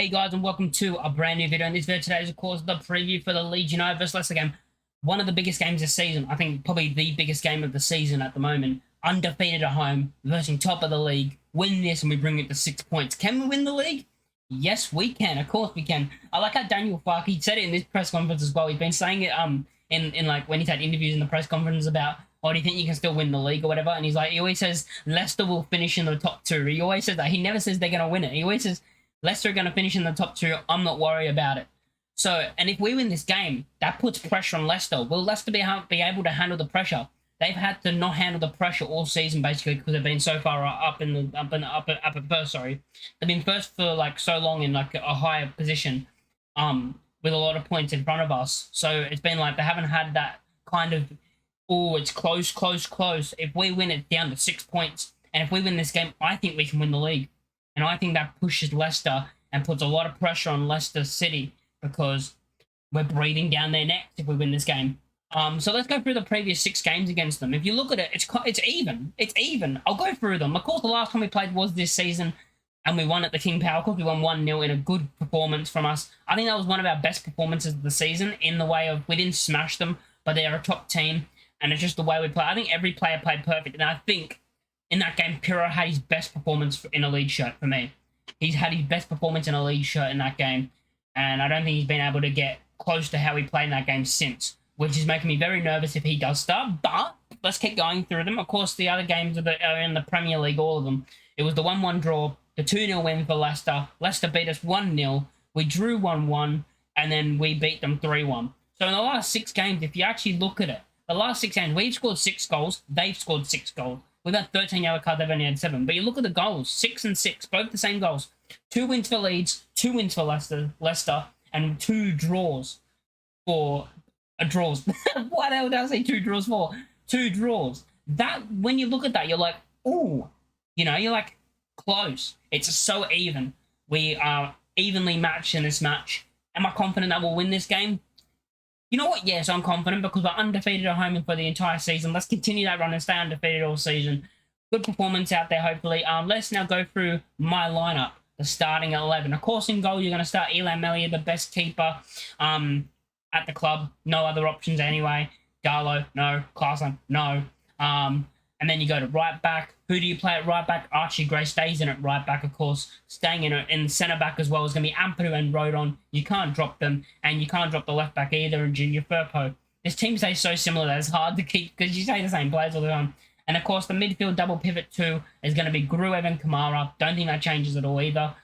Hey guys, and welcome to a brand new video. And this video today is, of course, the preview for the Leeds United vs Leicester game. One of the biggest games this season. I think probably the biggest game of the season at the moment. Undefeated at home, versus top of the league. Win this and we bring it to 6 points. Can we win the league? Yes, we can. Of course we can. I like how Daniel Farke, he said it in this press conference as well. He's been saying it in like when he's had interviews in the press conference about, oh, do you think you can still win the league or whatever? And he's like, he always says Leicester will finish in the top two. He always says that. He never says they're going to win it. He always says Leicester are going to finish in the top two. I'm not worried about it. So, and if we win this game, that puts pressure on Leicester. Will Leicester be able to handle the pressure? They've had to not handle the pressure all season basically because they've been so far up at first. Sorry, they've been first for like so long in like a higher position, with a lot of points in front of us. So it's been like they haven't had that kind of, oh, it's close. If we win it down to 6 points, and if we win this game, I think we can win the league. And I think that pushes Leicester and puts a lot of pressure on Leicester City because we're breathing down their necks if we win this game. So let's go through the previous 6 games against them. If you look at it, it's even. It's even. I'll go through them. Of course, the last time we played was this season, and we won at the King Power. Of course, we won 1-0 in a good performance from us. I think that was one of our best performances of the season in the way of we didn't smash them, but they're a top team, and it's just the way we play. I think every player played perfect, and I think in that game, Pirro had his best performance in a league shirt for me. He's had his best performance in a league shirt in that game, and I don't think he's been able to get close to how he played in that game since, which is making me very nervous if he does start. But let's keep going through them. Of course, the other games are in the Premier League, all of them. It was the 1-1 draw, the 2-0 win for Leicester. Leicester beat us 1-0. We drew 1-1, and then we beat them 3-1. So in the last 6 games, if you actually look at it, the last 6 games, we've scored 6 goals. They've scored 6 goals. We've had 13 yellow cards, they've only had 7. But you look at the goals, 6 and 6, both the same goals. 2 wins for Leeds, 2 wins for Leicester, and 2 draws for... draws. What the hell did I say 2 draws for? 2 draws. That, when you look at that, you're like, ooh. You know, you're like, close. It's so even. We are evenly matched in this match. Am I confident that we'll win this game? You know what? Yes, I'm confident because we're undefeated at home for the entire season. Let's continue that run and stay undefeated all season. Good performance out there, hopefully. Let's now go through my lineup, the starting 11. Of course, in goal, you're going to start Elam Elliott, the best keeper at the club. No other options anyway. Darlow, no. Clarkson, no. And then you go to right back. Who do you play at right back? Archie Gray stays in at right back, of course. Staying in centre back as well is going to be Ampadu and Rodon. You can't drop them, and you can't drop the left back either, and Junior Firpo. This team stays so similar that it's hard to keep because you say the same players all the time. And of course, the midfield double pivot 2 is going to be Gruev and Kamara. Don't think that changes at all either.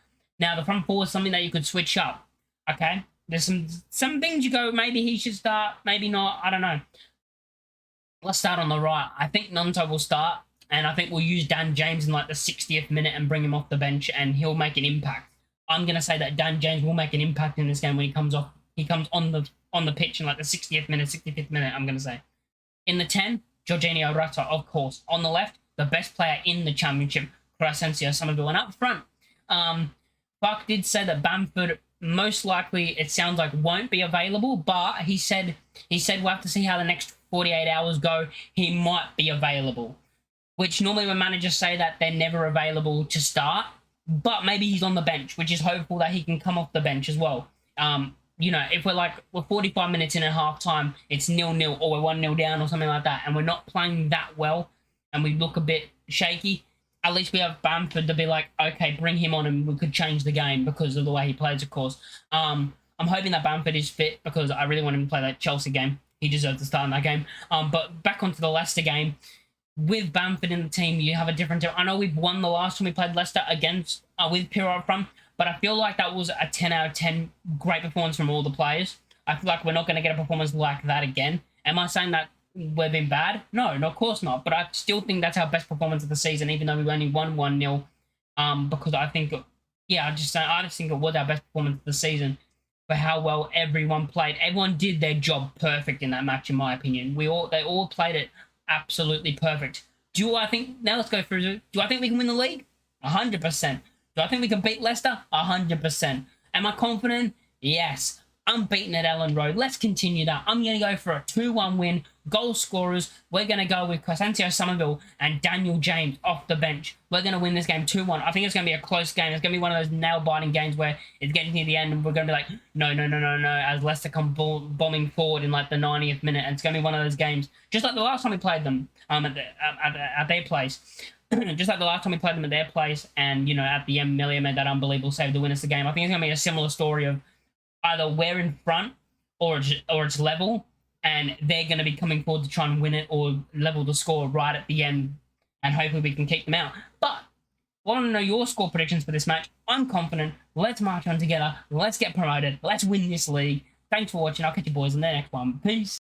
Now, the front 4 is something that you could switch up, okay? There's some things you go, maybe he should start, maybe not, I don't know. Let's start on the right. I think Nunto will start, and I think we'll use Dan James in like the 60th minute and bring him off the bench, and he'll make an impact. I'm going to say that Dan James will make an impact in this game when he comes off. He comes on the pitch in like the 60th minute, 65th minute, I'm going to say. In the 10, Jorginho Rata, of course. On the left, the best player in the championship, Crescencio Somerville. And up front, Buck did say that Bamford most likely, it sounds like, won't be available, but he said we'll have to see how the next 48 hours go. He might be available, which normally when managers say that they're never available to start, but maybe he's on the bench, which is hopeful that he can come off the bench as well. You know, if we're 45 minutes in at half time, it's 0-0 or we're 1-0 down or something like that, and we're not playing that well and we look a bit shaky, at least we have Bamford to be like, okay, bring him on and we could change the game because of the way he plays, of course. I'm hoping that Bamford is fit because I really want him to play that Chelsea game. He deserves to start in that game. But back onto the Leicester game. With Bamford in the team, you have a different team. I know we've won the last time we played Leicester against with Pirro up front, but I feel like that was a 10 out of 10 great performance from all the players. I feel like we're not going to get a performance like that again. Am I saying that we've been bad? No, of course not. But I still think that's our best performance of the season, even though we only won 1-0. Because I think, yeah, I just think it was our best performance of the season for how well everyone played. Everyone did their job perfect in that match, in my opinion. They all played it absolutely perfect. Now let's go through. Do I think we can win the league? 100%. Do I think we can beat Leicester? 100%. Am I confident? Yes. Unbeaten at Ellen Road. Let's continue that. I'm going to go for a 2-1 win. goal scorers, we're going to go with Crescencio Somerville and Daniel James off the bench. We're going to win this game 2-1. I think it's going to be a close game. It's going to be one of those nail-biting games where it's getting to the end and we're going to be like, no, as Leicester come bombing forward in like the 90th minute. And it's going to be one of those games, just like the last time we played them at their place. Just like the last time we played them at their place, and at the end, Melia made that unbelievable save to win us the game. I think it's gonna be a similar story of either we're in front or it's level, and they're gonna be coming forward to try and win it or level the score right at the end, and hopefully we can keep them out. But I want to know your score predictions for this match. I'm confident. Let's march on together. Let's get promoted. Let's win this league. Thanks for watching. I'll catch you boys in the next one. Peace.